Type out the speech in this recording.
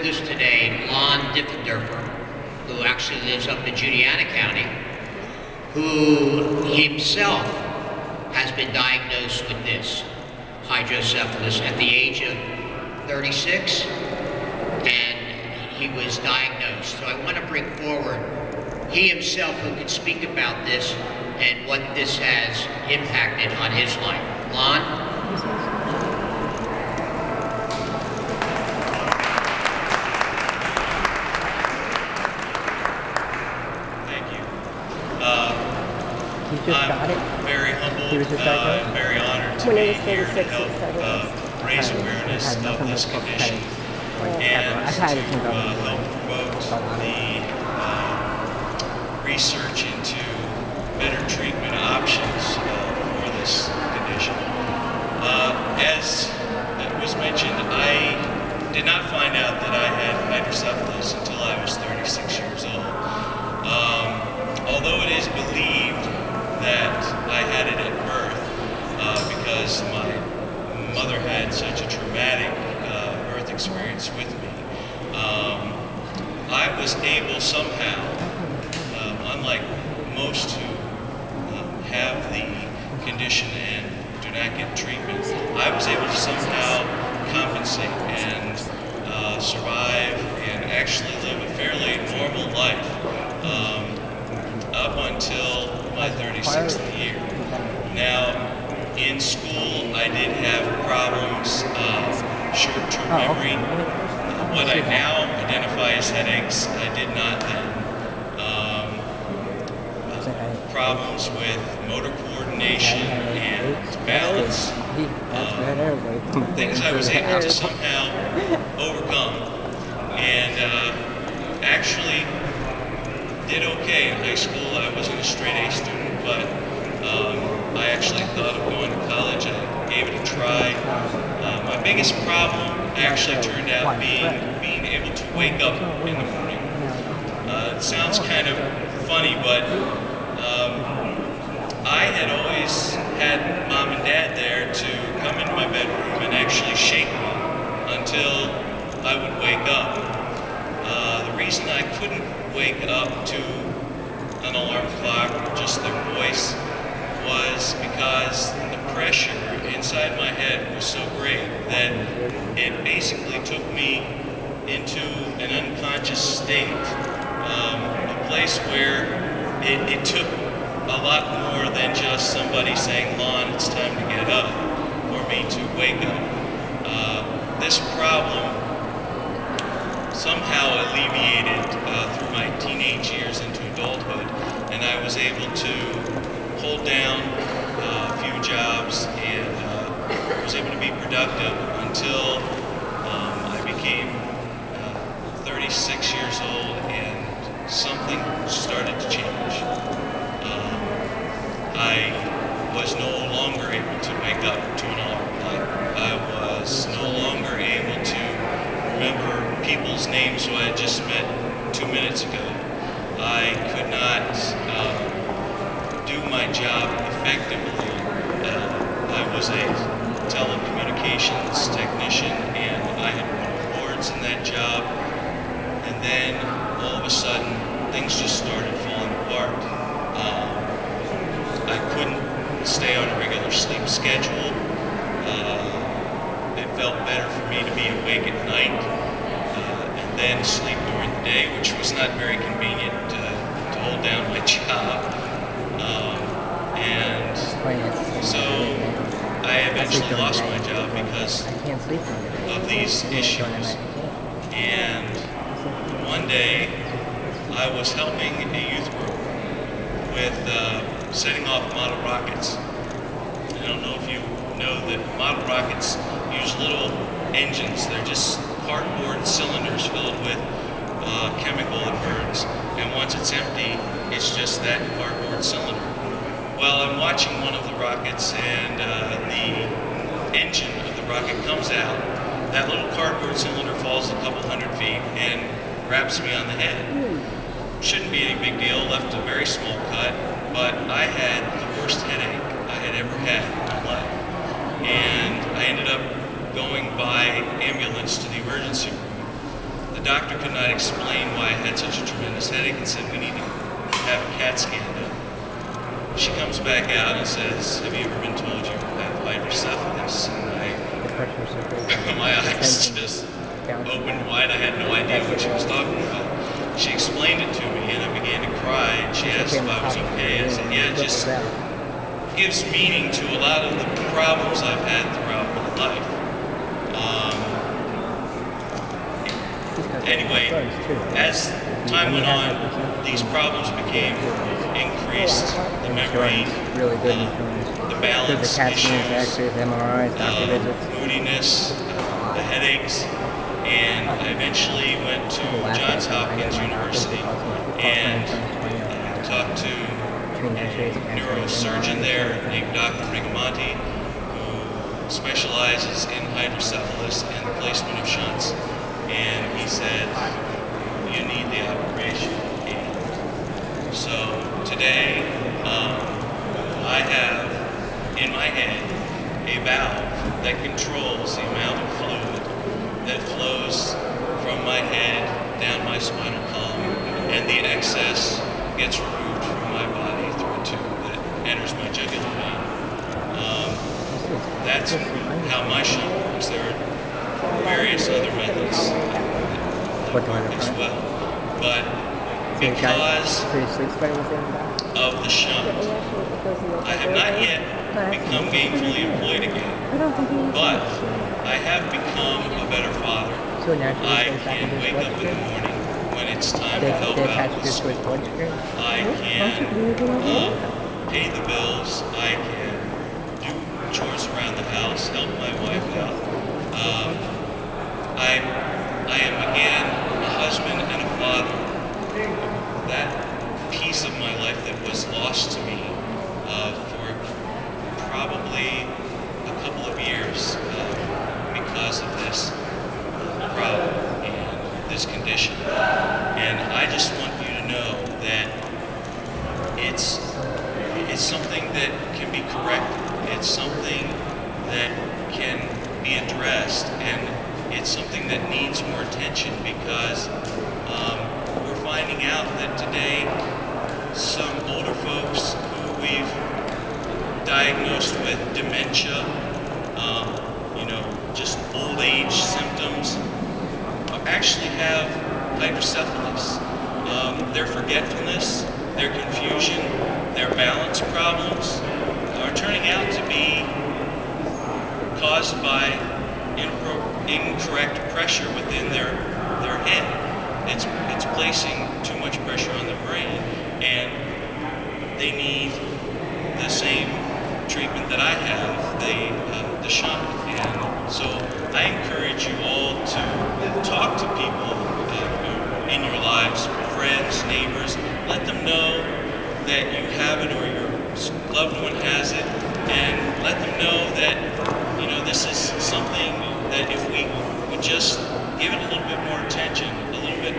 with us today Lon Diffenderfer, who actually lives up in Juliana County, who himself has been diagnosed with this hydrocephalus at the age of 36, and he was diagnosed. So I want to bring forward he himself who can speak about this and what this has impacted on his life. Lon? I'm very humbled and very honored to be here to help raise awareness of this condition and to help promote the research into better treatment options for this condition. As was mentioned, I did not find out that I had hydrocephalus until I was 36 years old. Although it is believed that I had it at birth because my mother had such a traumatic birth experience with me. I was able somehow, unlike most who have the condition and do not get treatment, I was able to somehow compensate and survive and actually live a fairly normal life up until my 36th year. Now, in school, I did have problems of short-term memory. What I now identify as headaches, I did not then. Problems with motor coordination and balance. Things I was able to somehow overcome. And actually did okay in high school. I wasn't a straight A student, but I actually thought of going to college. I gave it a try. My biggest problem actually turned out being able to wake up in the morning. It sounds kind of funny, but I had always had mom and dad there to come into my bedroom and actually shake me until I would wake up. The reason I couldn't wake up to an alarm clock or just their voice was because the pressure inside my head was so great that it basically took me into an unconscious state, a place where it took a lot more than just somebody saying, Lon, it's time to get up, for me to wake up. This problem somehow alleviated through my teenage years into adulthood, and I was able to hold down a few jobs and was able to be productive until I became 36 years old and something started to change. I was no longer able to wake up to an alarm clock. I was no longer able to remember people's names who I had just met 2 minutes ago. I could not do my job effectively. I was a telecommunications technician and I had won awards in that job, and then all of a sudden things just started falling apart. I couldn't stay on a regular sleep schedule. It felt better for me to be awake at night and then sleep during the day, which was not very convenient to hold down my job. And so I eventually lost my job because of these issues. And one day I was helping a youth group with setting off model rockets. I don't know if you know that model rockets use little engines. They're just cardboard cylinders filled with chemical that burns, and once it's empty, it's just that cardboard cylinder. Well, I'm watching one of the rockets, and the engine of the rocket comes out. That little cardboard cylinder falls a couple 100 feet and grabs me on the head. Shouldn't be any big deal, left a very small cut, but I had the worst headache I had ever had in my life. And I ended up going by ambulance to the emergency room. The doctor could not explain why I had such a tremendous headache and said we need to have a CAT scan done. She comes back out and says, have you ever been told you have hydrocephalus? And my eyes just opened wide. I had no idea what she was talking about. She explained it to me and I began to cry, and she asked if I was okay. I said, yeah, it just gives meaning to a lot of the problems I've had throughout my life. Anyway, as time went on, these problems became increased. The memory, the balance issues, moodiness, the headaches, and I eventually went to Johns Hopkins University and talked to a neurosurgeon there named Dr. Rigamonti, who specializes in hydrocephalus and the placement of shunts. And he said, you need the operation. And so today, I have in my head a valve that controls the amount of fluid that flows from my head down my spinal column, and the excess gets removed from my body through a tube that enters my jugular vein. That's how my shunt works. There are various other methods that work as well. But because of the shunt, I have not yet become gainfully employed again, but I have become a better father. I can wake up in the morning when it's time to help out with school. I can pay the bills. I can do chores around the house, help my wife out. I am again a husband and a father. That piece of my life that was lost to me for probably a couple of years because of this problem and this condition. And I just want you to know that it's something that can be corrected. It's something that can be addressed, and it's something that needs more attention because we're finding out that today some older folks who we've diagnosed with dementia, just old age symptoms, actually have hydrocephalus. Their forgetfulness, their confusion, their balance problems are turning out to be caused by incorrect pressure within their head. It's placing too much pressure on the brain, and they need the same treatment that I have, the shunt. And so I encourage you all to talk to people in your lives, friends, neighbors. Let them know that you have it or your loved one has it, and let them know that this is something that if we would just give it a little bit more attention, a little bit